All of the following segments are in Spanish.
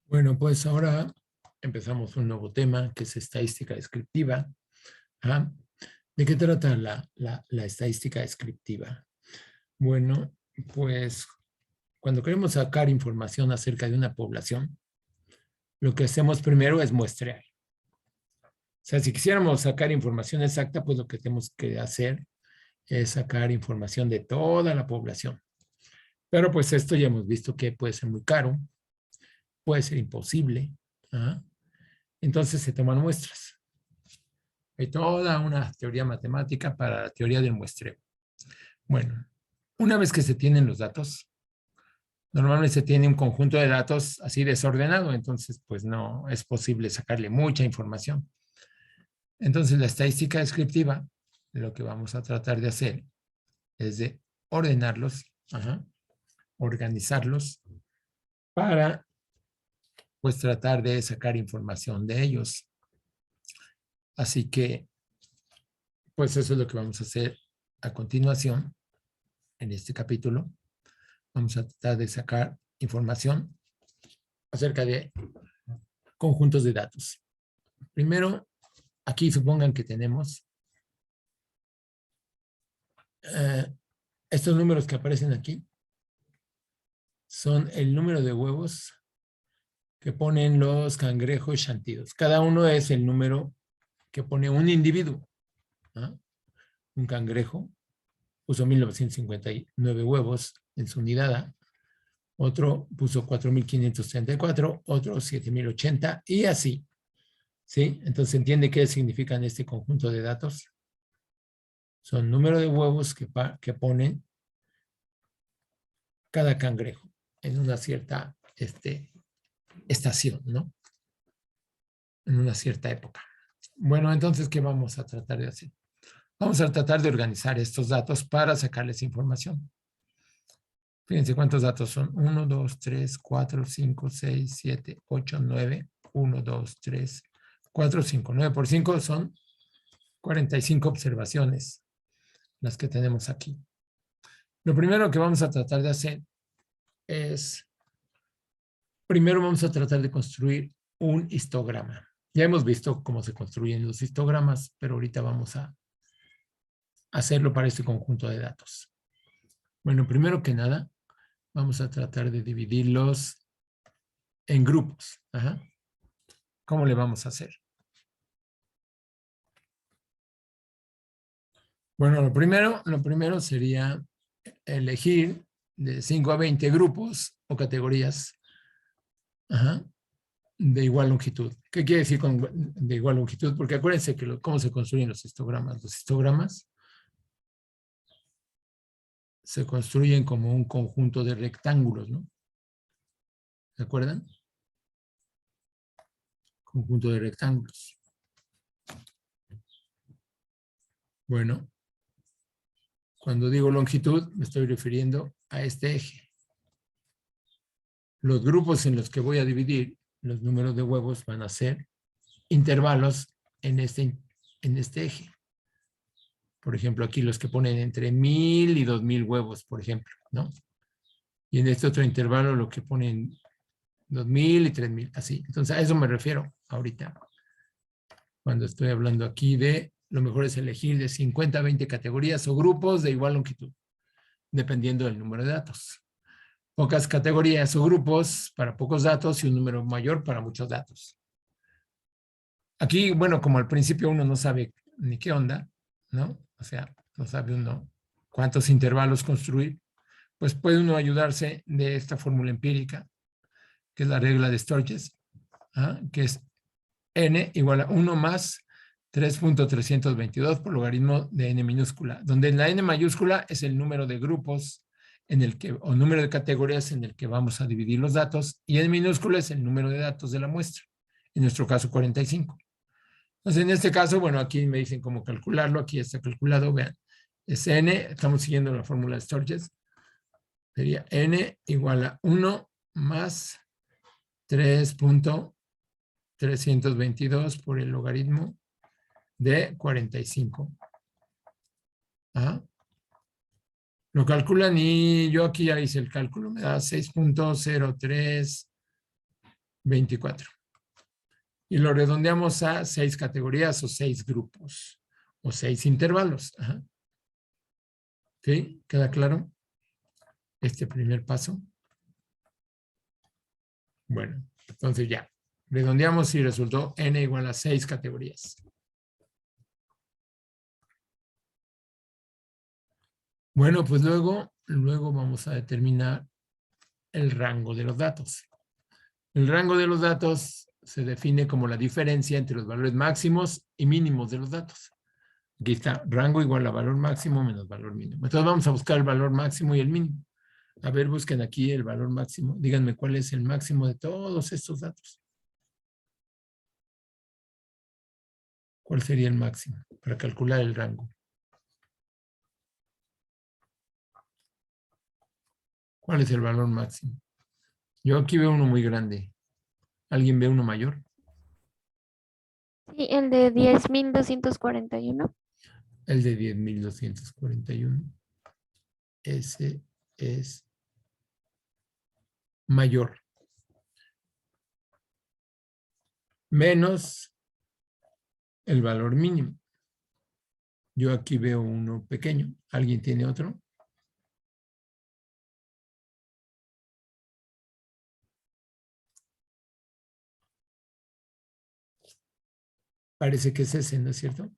Bueno, pues ahora empezamos un nuevo tema que es estadística descriptiva. ¿Ah? ¿De qué trata la estadística descriptiva? Bueno, pues cuando queremos sacar información acerca de una población, lo que hacemos primero es muestrear. O sea, si quisiéramos sacar información exacta, pues lo que tenemos que hacer es sacar información de toda la población. Pero pues esto ya hemos visto que puede ser muy caro, puede ser imposible. ¿Ah? Entonces se toman muestras. Hay toda una teoría matemática para la teoría del muestreo. Bueno, una vez que se tienen los datos, normalmente se tiene un conjunto de datos así desordenado, entonces pues no es posible sacarle mucha información. Entonces la estadística descriptiva, lo que vamos a tratar de hacer es de ordenarlos, organizarlos para pues tratar de sacar información de ellos. Así que pues eso es lo que vamos a hacer a continuación en este capítulo. Vamos a tratar de sacar información acerca de conjuntos de datos. Primero, aquí supongan que tenemos estos números que aparecen aquí. Son el número de huevos que ponen los cangrejos shantidos. Cada uno es el número que pone un individuo. ¿No? Un cangrejo puso 1959 huevos en su nidada. Otro puso 4.534, otro 7.080 y así. ¿Sí? Entonces, ¿entiende qué significan este conjunto de datos? Son número de huevos que ponen cada cangrejo en una cierta estación, ¿no? En una cierta época. Bueno, entonces, ¿qué vamos a tratar de hacer? Vamos a tratar de organizar estos datos para sacarles información. Fíjense cuántos datos son. 1, 2, 3, 4, 5, 6, 7, 8, 9. 1, 2, 3, 4, 5. 9 por 5 son 45 observaciones las que tenemos aquí. Lo primero que vamos a tratar de hacer es, primero vamos a tratar de construir un histograma. Ya hemos visto cómo se construyen los histogramas, pero ahorita vamos a hacerlo para este conjunto de datos. Bueno, primero que nada, vamos a tratar de dividirlos en grupos. ¿Cómo le vamos a hacer? Bueno, lo primero sería elegir de 5 a 20 grupos o categorías de igual longitud. ¿Qué quiere decir con de igual longitud? Porque acuérdense que cómo se construyen los histogramas. Los histogramas se construyen como un conjunto de rectángulos, ¿no? ¿Se acuerdan? Conjunto de rectángulos. Bueno, cuando digo longitud, me estoy refiriendo a este eje. Los grupos en los que voy a dividir los números de huevos van a ser intervalos en este eje. Por ejemplo, aquí los que ponen entre 1,000 y 2,000 huevos, por ejemplo, ¿no? Y en este otro intervalo lo que ponen 2,000 y 3,000, así. Entonces, a eso me refiero ahorita. Cuando estoy hablando aquí de, lo mejor es elegir de 50 a 20 categorías o grupos de igual longitud, dependiendo del número de datos. Pocas categorías o grupos para pocos datos y un número mayor para muchos datos. Aquí, bueno, como al principio uno no sabe ni qué onda, ¿no? O sea, no sabe uno cuántos intervalos construir, pues puede uno ayudarse de esta fórmula empírica, que es la regla de Sturges, que es n igual a 1 más 3.322 por logaritmo de n minúscula, donde la n mayúscula es el número de grupos en el que, o número de categorías en el que vamos a dividir los datos, y n minúscula es el número de datos de la muestra, en nuestro caso 45. Entonces, en este caso, bueno, aquí me dicen cómo calcularlo, aquí está calculado, vean, es n, estamos siguiendo la fórmula de Sturges, sería n igual a 1 más 3.322 por el logaritmo de 45. Lo calculan y yo aquí ya hice el cálculo, me da 6.03, 24. Y lo redondeamos a 6 categorías o 6 grupos o 6 intervalos. Ajá. ¿Sí? ¿Queda claro este primer paso? Bueno, entonces ya. Redondeamos y resultó n igual a 6 categorías. Bueno, pues luego vamos a determinar el rango de los datos. El rango de los datos se define como la diferencia entre los valores máximos y mínimos de los datos. Aquí está, rango igual a valor máximo menos valor mínimo. Entonces vamos a buscar el valor máximo y el mínimo. A ver, busquen aquí el valor máximo. Díganme cuál es el máximo de todos estos datos. ¿Cuál sería el máximo para calcular el rango? ¿Cuál es el valor máximo? Yo aquí veo uno muy grande. ¿Alguien ve uno mayor? Sí, el de 10.241. El de 10.241. Ese es mayor. Menos el valor mínimo. Yo aquí veo uno pequeño. ¿Alguien tiene otro? Parece que es ese, ¿no es cierto?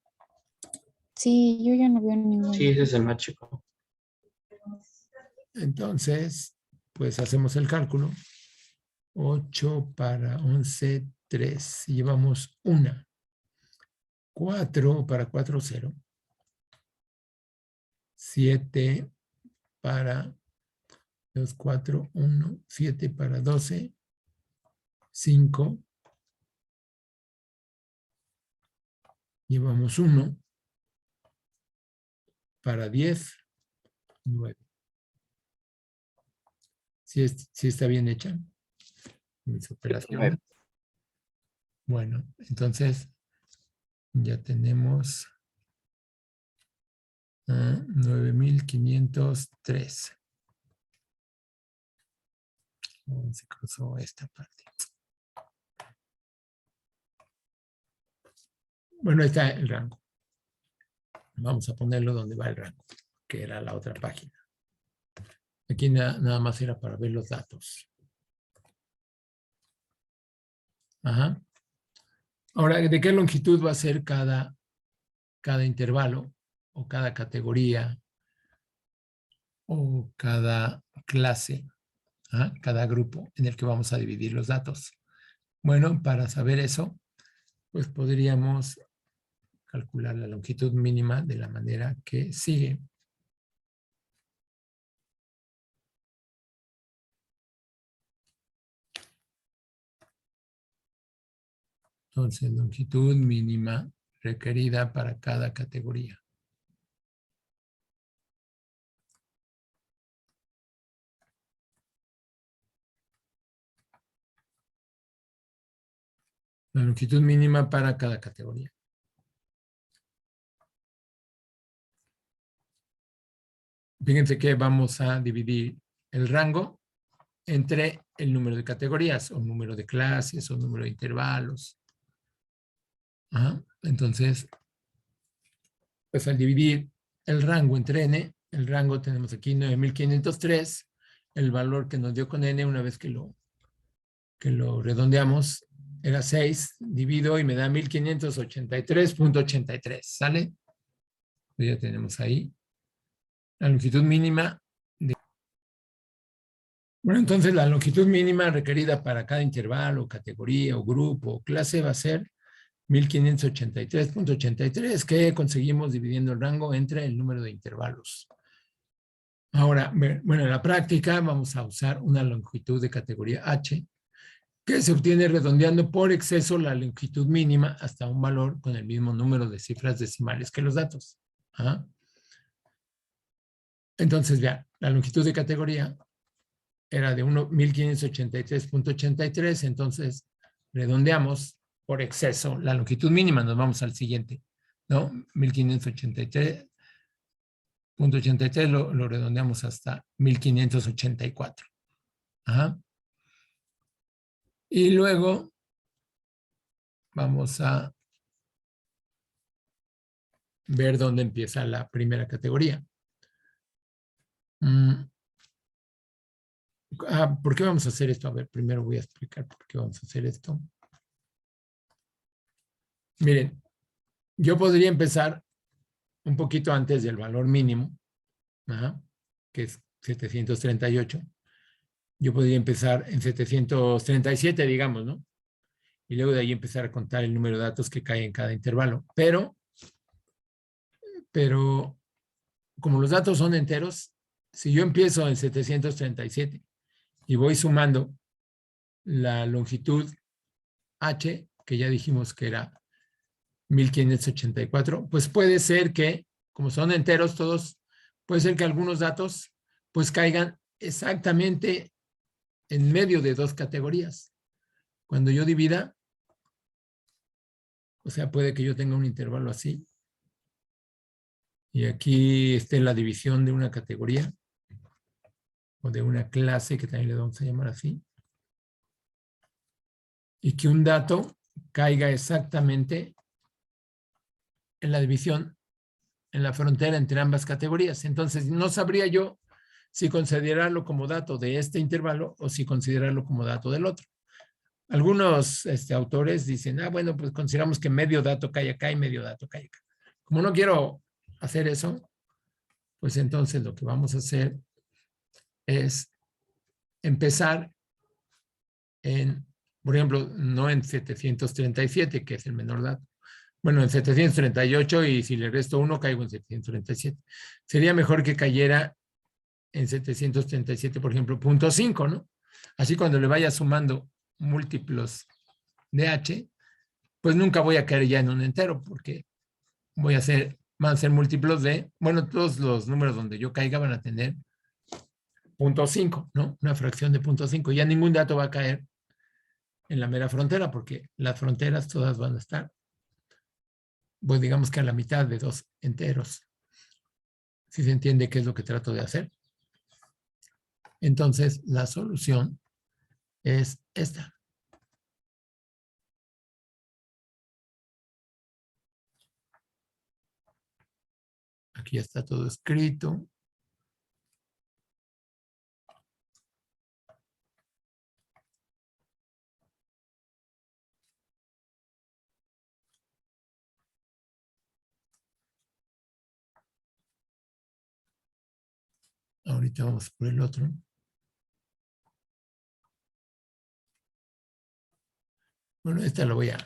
Sí, yo ya no veo ninguno. Sí, ese es el más chico. Entonces, pues hacemos el cálculo. 8 para 11, 3. Llevamos una. 4 para 4, 0. 7 para 2, 4, 1. 7 para 12. 5. Llevamos 1 para 10. 9. ¿Sí está bien hecha mis operaciones? Bueno, entonces ya tenemos 9,503. Se cruzó esta parte. Bueno, ahí está el rango. Vamos a ponerlo donde va el rango, que era la otra página. Aquí nada más era para ver los datos. Ajá. Ahora, ¿de qué longitud va a ser cada intervalo o cada categoría o cada clase, cada grupo en el que vamos a dividir los datos? Bueno, para saber eso, pues podríamos calcular la longitud mínima de la manera que sigue. Entonces, longitud mínima requerida para cada categoría. La longitud mínima para cada categoría. Fíjense que vamos a dividir el rango entre el número de categorías, o número de clases, o número de intervalos. Entonces, pues al dividir el rango entre n, el rango tenemos aquí 9,503, el valor que nos dio con n una vez que lo redondeamos era 6, divido y me da 1583.83, ¿sale? Pues ya tenemos ahí la longitud mínima. Bueno, entonces la longitud mínima requerida para cada intervalo, categoría o grupo o clase va a ser 1583.83, que conseguimos dividiendo el rango entre el número de intervalos. Ahora, bueno, en la práctica vamos a usar una longitud de categoría H, que se obtiene redondeando por exceso la longitud mínima hasta un valor con el mismo número de cifras decimales que los datos. Entonces, vean, la longitud de categoría era de 1583.83, entonces redondeamos por exceso la longitud mínima, nos vamos al siguiente, ¿no? 1583.83 lo redondeamos hasta 1584. Y luego vamos a ver dónde empieza la primera categoría. ¿Por qué vamos a hacer esto? A ver, primero voy a explicar por qué vamos a hacer esto. Miren, yo podría empezar un poquito antes del valor mínimo, que es 738. Yo podría empezar en 737, digamos, ¿no? Y luego de ahí empezar a contar el número de datos que cae en cada intervalo. Pero como los datos son enteros, si yo empiezo en 737 y voy sumando la longitud h, que ya dijimos que era 1584, pues puede ser que, como son enteros todos, puede ser que algunos datos pues caigan exactamente en medio de dos categorías. Cuando yo divida, o sea, puede que yo tenga un intervalo así, y aquí esté la división de una categoría, o de una clase, que también le vamos a llamar así, y que un dato caiga exactamente en la división, en la frontera entre ambas categorías. Entonces, no sabría yo si considerarlo como dato de este intervalo o si considerarlo como dato del otro. Algunos autores dicen, bueno, pues consideramos que medio dato cae acá y medio dato cae acá. Como no quiero hacer eso, pues entonces lo que vamos a hacer es empezar en, por ejemplo, no en 737, que es el menor dato. Bueno, en 738, y si le resto 1, caigo en 737. Sería mejor que cayera en 737, por ejemplo, 0.5, ¿no? Así cuando le vaya sumando múltiplos de h, pues nunca voy a caer ya en un entero, porque van a ser múltiplos de, bueno, todos los números donde yo caiga van a tener 0.5, ¿no? Una fracción de 0.5. Ya ningún dato va a caer en la mera frontera, porque las fronteras todas van a estar, pues digamos que a la mitad de dos enteros. Si se entiende qué es lo que trato de hacer. Entonces, la solución es esta. Aquí ya está todo escrito. Ahorita vamos por el otro. Bueno, esta lo voy a...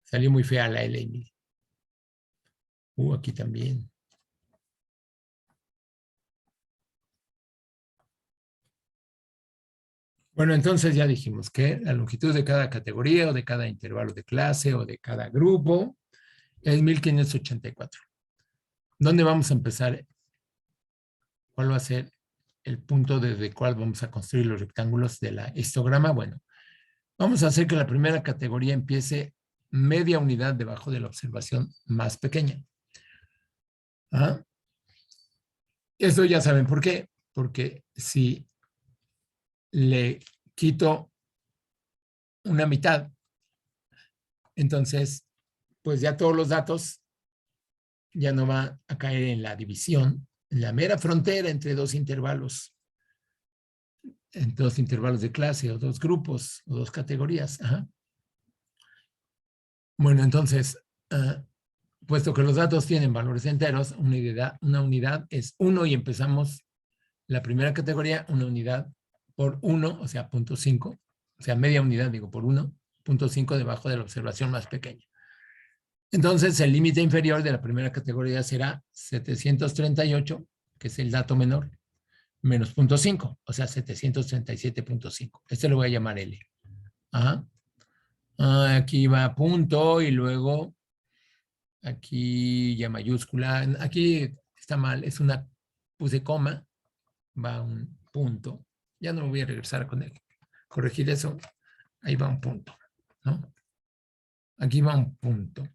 Salió muy fea la L. Aquí también. Bueno, entonces ya dijimos que la longitud de cada categoría o de cada intervalo de clase o de cada grupo es 1584. ¿Dónde vamos a empezar? ¿Cuál va a ser el punto desde el cual vamos a construir los rectángulos de la histograma? Bueno, vamos a hacer que la primera categoría empiece media unidad debajo de la observación más pequeña. Esto ya saben por qué. Porque si le quito una mitad, entonces, pues ya todos los datos ya no van a caer en la división, en la mera frontera entre dos intervalos, en dos intervalos de clase o dos grupos o dos categorías. Bueno, entonces, puesto que los datos tienen valores enteros, una unidad es 1 y empezamos la primera categoría, una unidad por 1, o sea, 0.5, o sea, media unidad, digo, por 1, 0.5 debajo de la observación más pequeña. Entonces, el límite inferior de la primera categoría será 738, que es el dato menor, menos 0.5, o sea, 737.5. Este lo voy a llamar L. Aquí va punto y luego aquí ya mayúscula. Aquí está mal, puse coma, va un punto. Ya no me voy a regresar con él. Corregir eso. Ahí va un punto, ¿no? Aquí va un punto.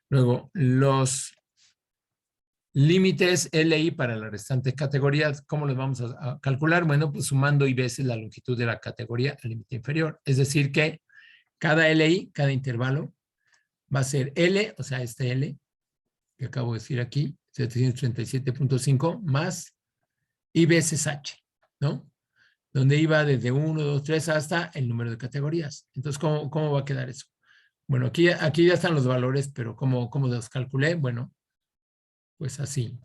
Luego, los Límites LI para las restantes categorías. ¿Cómo los vamos a calcular? Bueno, pues sumando I veces la longitud de la categoría al límite inferior. Es decir que cada LI, cada intervalo, va a ser L, o sea, este L, que acabo de decir aquí, 737.5, más I veces H, ¿no? Donde iba desde 1, 2, 3 hasta el número de categorías. Entonces, ¿cómo va a quedar eso? Bueno, aquí ya están los valores, pero ¿cómo los calculé? Bueno, pues así.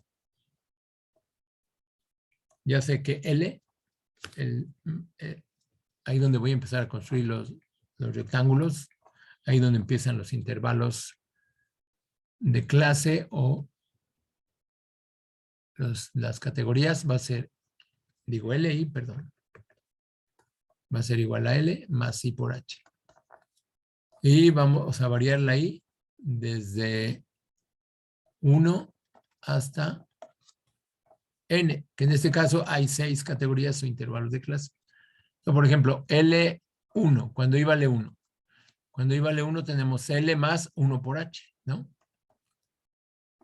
Ya sé que L, ahí donde voy a empezar a construir los rectángulos, ahí donde empiezan los intervalos de clase o las categorías, va a ser, digo LI, perdón, va a ser igual a L más I por H. Y vamos a variar la I desde 1 hasta N, que en este caso hay 6 categorías o intervalos de clase. Entonces, por ejemplo, L1, cuando I vale 1. Cuando I vale 1 tenemos L más 1 por H, ¿no?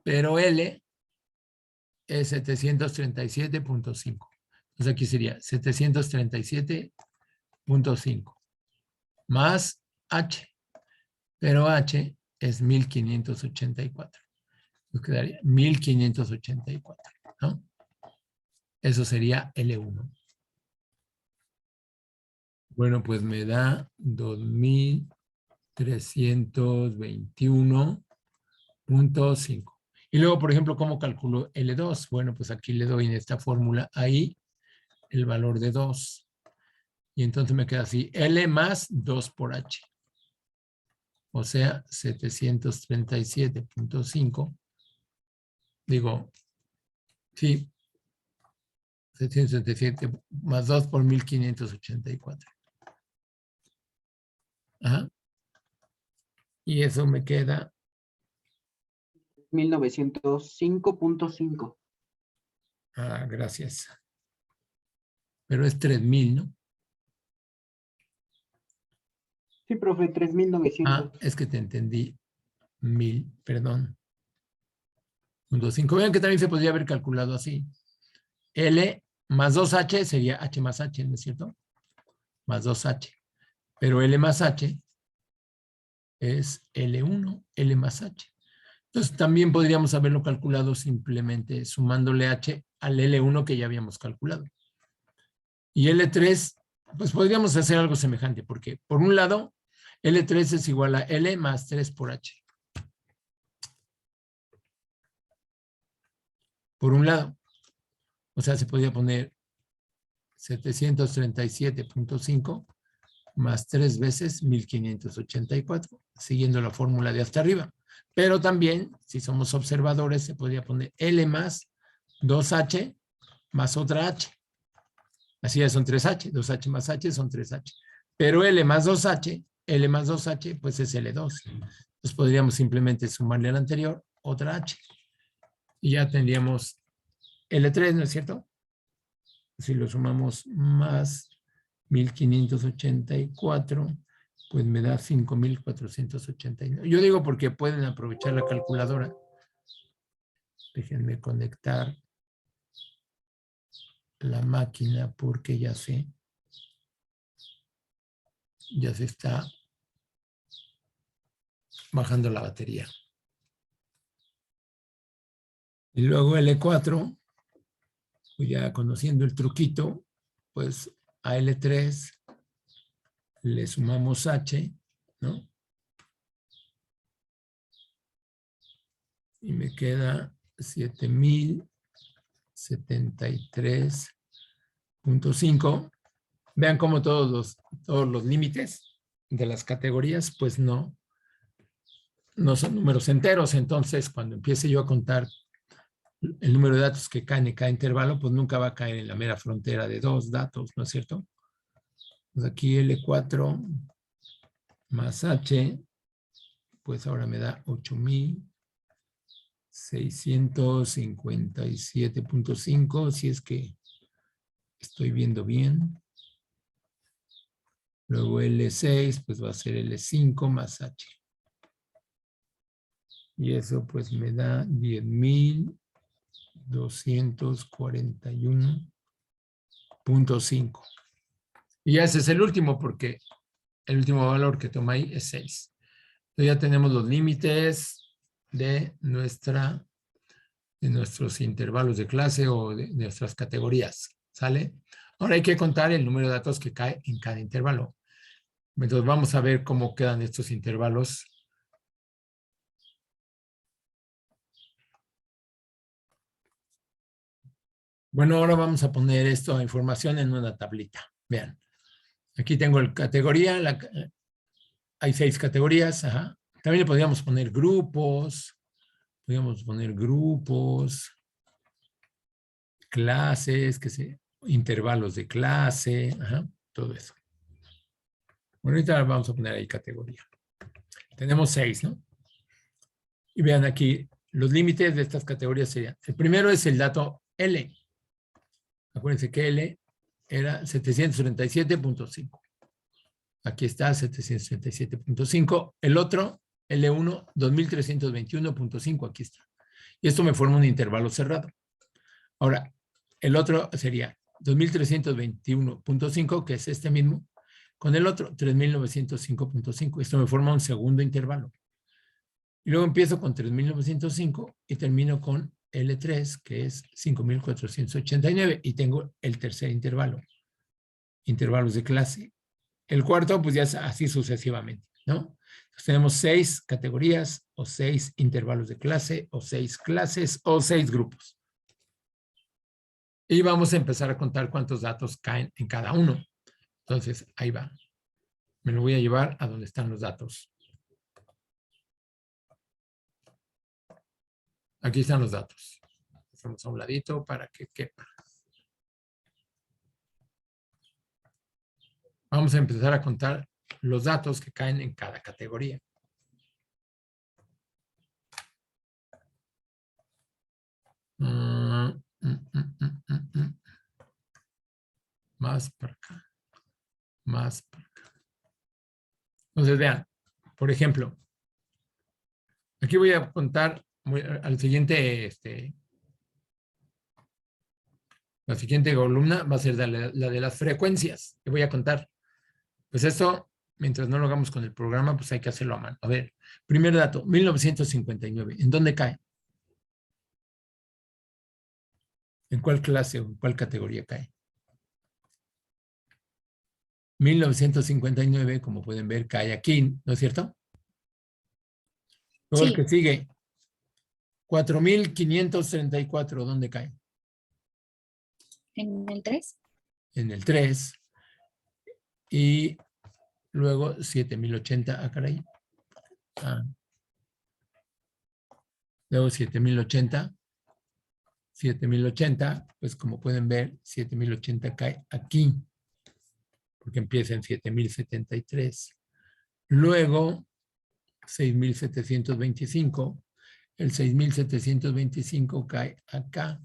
Pero L es 737.5. Entonces aquí sería 737.5 más H, pero H es 1584. Nos quedaría 1584, ¿no? Eso sería L1. Bueno, pues me da 2321.5. Y luego, por ejemplo, ¿cómo calculo L2? Bueno, pues aquí le doy en esta fórmula ahí el valor de 2. Y entonces me queda así, L más 2 por H. O sea, 737.5. Digo, sí, 737 más 2 por 1584. Ajá. Y eso me queda 1905.5. Ah, gracias. Pero es 3000, ¿no? Sí, profe, 3900. Es que te entendí. 1000, perdón. 0.5. Vean que también se podría haber calculado así. L más 2H sería H más H, ¿no es cierto? Más 2H. Pero L más H es L1, L más H. Entonces también podríamos haberlo calculado simplemente sumándole H al L1 que ya habíamos calculado. Y L3, pues podríamos hacer algo semejante, porque por un lado, L3 es igual a L más 3 por H. Por un lado. O sea, se podría poner 737.5 más 3 veces 1584, siguiendo la fórmula de hasta arriba. Pero también, si somos observadores, se podría poner L más 2H más otra H. Así ya son 3H, 2H más H son 3H. Pero L más 2H, pues es L2. Entonces podríamos simplemente sumarle al anterior otra H. Y ya tendríamos L3, ¿no es cierto? Si lo sumamos más 1584, pues me da 5489. Yo digo porque pueden aprovechar la calculadora. Déjenme conectar la máquina porque ya se está bajando la batería. Y luego L4, pues ya conociendo el truquito, pues a L3 le sumamos H, ¿no? Y me queda 7073.5. Vean cómo todos los límites de las categorías, pues no son números enteros. Entonces, cuando empiece yo a contar el número de datos que caen en cada intervalo, pues nunca va a caer en la mera frontera de 2 datos, ¿no es cierto? Pues aquí L4 más H, pues ahora me da 8657.5, si es que estoy viendo bien. Luego L6, pues va a ser L5 más H. Y eso pues me da 10,000 241.5. Y ese es el último, porque el último valor que toma ahí es 6. Entonces ya tenemos los límites de nuestros intervalos de clase o de nuestras categorías. ¿Sale? Ahora hay que contar el número de datos que cae en cada intervalo. Entonces vamos a ver cómo quedan estos intervalos. Bueno, ahora vamos a poner esta información en una tablita. Vean, aquí tengo la categoría, hay 6 categorías. Ajá. También le podríamos poner grupos, clases, intervalos de clase, ajá, todo eso. Bueno, ahorita vamos a poner ahí categoría. Tenemos 6, ¿no? Y vean aquí, los límites de estas categorías serían, el primero es el dato L. Acuérdense que L era 737.5. Aquí está 737.5. El otro, L1, 2321.5. Aquí está. Y esto me forma un intervalo cerrado. Ahora, el otro sería 2321.5, que es este mismo, con el otro, 3905.5. Esto me forma un segundo intervalo. Y luego empiezo con 3905 y termino con L3, que es 5489, y tengo el tercer intervalo, intervalos de clase. El cuarto, pues ya es así sucesivamente, ¿no? Entonces tenemos 6 categorías, o 6 intervalos de clase, o 6 clases, o 6 grupos. Y vamos a empezar a contar cuántos datos caen en cada uno. Entonces, ahí va. Me lo voy a llevar a donde están los datos. Aquí están los datos. Hacemos a un ladito para que quepa. Vamos a empezar a contar los datos que caen en cada categoría. Más para acá. Más para acá. Entonces, vean, por ejemplo, aquí voy a contar al siguiente, la siguiente columna va a ser la de las frecuencias que voy a contar. Pues esto, mientras no lo hagamos con el programa, pues hay que hacerlo a mano. A ver, primer dato, 1959. ¿En dónde cae? ¿En cuál clase o en cuál categoría cae? 1959, como pueden ver, cae aquí, ¿no es cierto? Luego el que sigue, 4534, ¿dónde cae? ¿En el 3? En el 3. Y luego 7080, caray. Luego 7080. 7080, pues como pueden ver, 7080 cae aquí, porque empieza en 7073. Luego, 6725. El 6725 cae acá.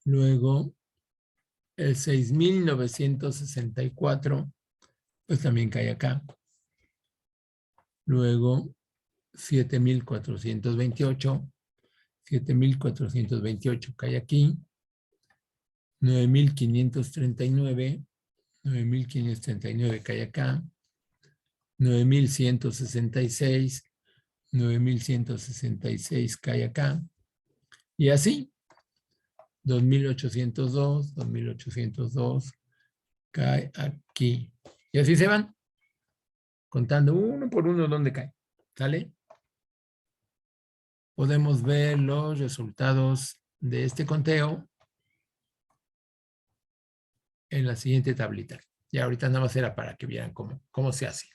Luego, el 6964, pues también cae acá. Luego, 7428. 7428 cae aquí. 9539. 9539 cae acá. 9166. 9166 cae acá. Y así. 2802. 2802 cae aquí. Y así se van. Contando uno por uno dónde cae. ¿Sale? Podemos ver los resultados de este conteo en la siguiente tablita. Y ahorita nada más era para que vieran cómo se hace.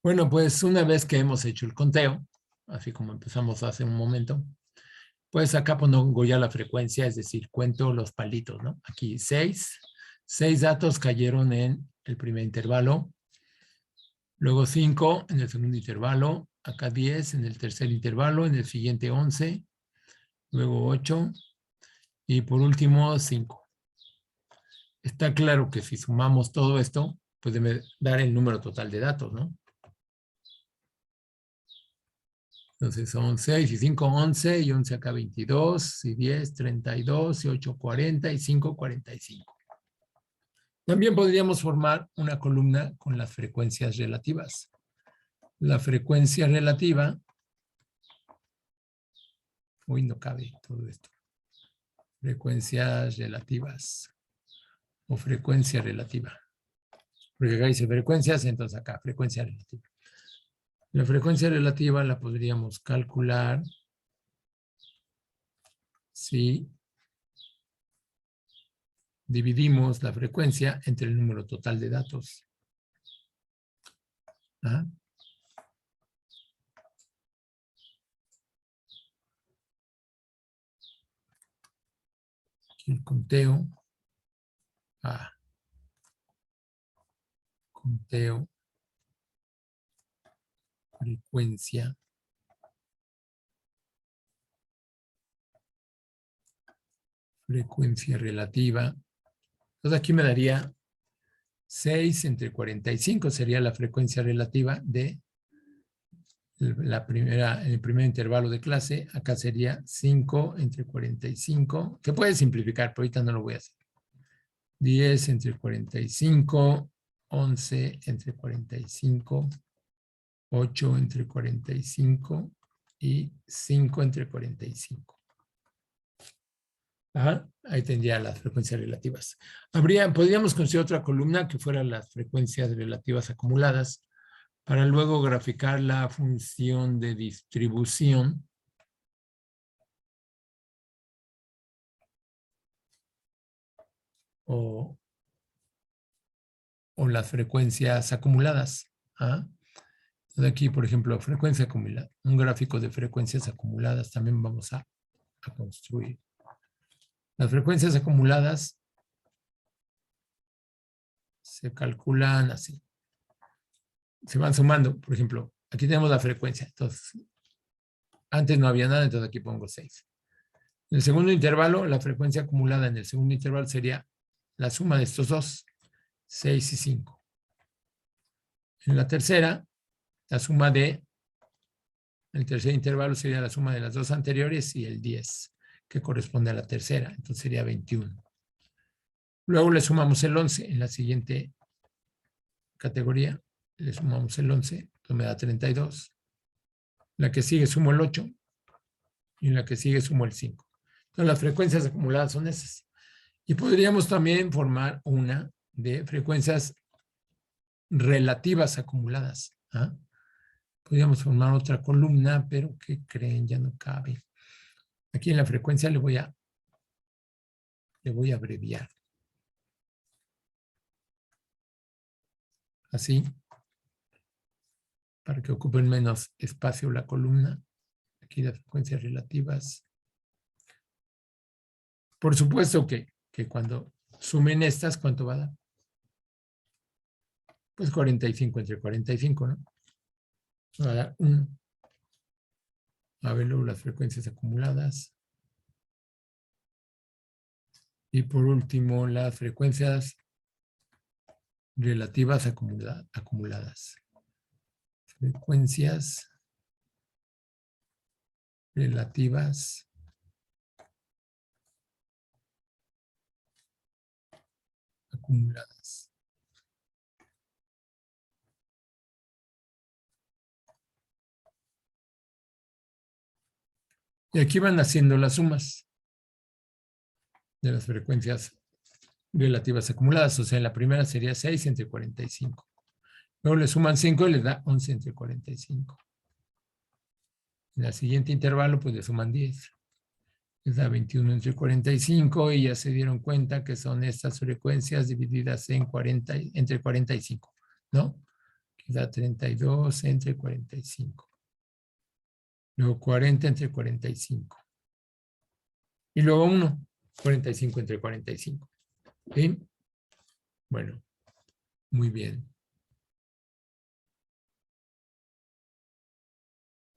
Bueno, pues una vez que hemos hecho el conteo, así como empezamos hace un momento, pues acá pongo ya la frecuencia, es decir, cuento los palitos, ¿no? Aquí 6 datos cayeron en el primer intervalo, luego 5 en el segundo intervalo, acá 10 en el tercer intervalo, en el siguiente 11, luego 8 y por último 5. Está claro que si sumamos todo esto, pues debe dar el número total de datos, ¿no? Entonces son 6 y 5, 11, y 11 acá 22, y 10, 32, y 8, 40, y 5, 45. También podríamos formar una columna con las frecuencias relativas. La frecuencia relativa, uy, no cabe todo esto. Frecuencias relativas o frecuencia relativa. Porque acá dice frecuencias, entonces acá frecuencia relativa. La frecuencia relativa la podríamos calcular si dividimos la frecuencia entre el número total de datos. ¿Ah? Aquí el conteo. Conteo. Frecuencia. Frecuencia relativa. Entonces aquí me daría 6 entre 45 sería la frecuencia relativa de el primer intervalo de clase. Acá sería 5 entre 45. Se puede simplificar, pero ahorita no lo voy a hacer. 10 entre 45, 11 entre 45, 8 entre 45 y 5 entre 45. Ajá, ahí tendría las frecuencias relativas. Podríamos construir otra columna que fuera las frecuencias relativas acumuladas para luego graficar la función de distribución o las frecuencias acumuladas. ¿Ah? Entonces aquí, por ejemplo, frecuencia acumulada, un gráfico de frecuencias acumuladas también vamos a construir. Las frecuencias acumuladas se calculan así. Se van sumando, por ejemplo, aquí tenemos la frecuencia. Entonces, antes no había nada, entonces aquí pongo 6. En el segundo intervalo, la frecuencia acumulada en el segundo intervalo sería la suma de estos dos, 6 y 5. En la tercera, la suma de, el tercer intervalo sería la suma de las dos anteriores y el 10, que corresponde a la tercera, entonces sería 21. Luego le sumamos el 11 en la siguiente categoría, le sumamos el 11, entonces me da 32. La que sigue sumo el 8 y en la que sigue sumo el 5. Entonces las frecuencias acumuladas son esas. Y podríamos también formar una de frecuencias relativas acumuladas. ¿Ah? Podríamos formar otra columna, pero ¿qué creen? Ya no cabe. Aquí en la frecuencia le voy a abreviar. Así, para que ocupen menos espacio la columna. Aquí las frecuencias relativas. Por supuesto que cuando sumen estas, ¿cuánto va a dar? Pues 45 entre 45, ¿no? Va a dar 1. A ver luego las frecuencias acumuladas. Y por último, las frecuencias relativas acumuladas. Frecuencias relativas acumuladas. Y aquí van haciendo las sumas de las frecuencias relativas acumuladas. O sea, en la primera sería 6 entre 45. Luego le suman 5 y les da 11 entre 45. En el siguiente intervalo, pues le suman 10. Les da 21 entre 45 y ya se dieron cuenta que son estas frecuencias divididas en entre 45, ¿no? Que da 32 entre 45. Luego 40 entre 45. Y luego 1, 45 entre 45. ¿Sí? Bueno, muy bien.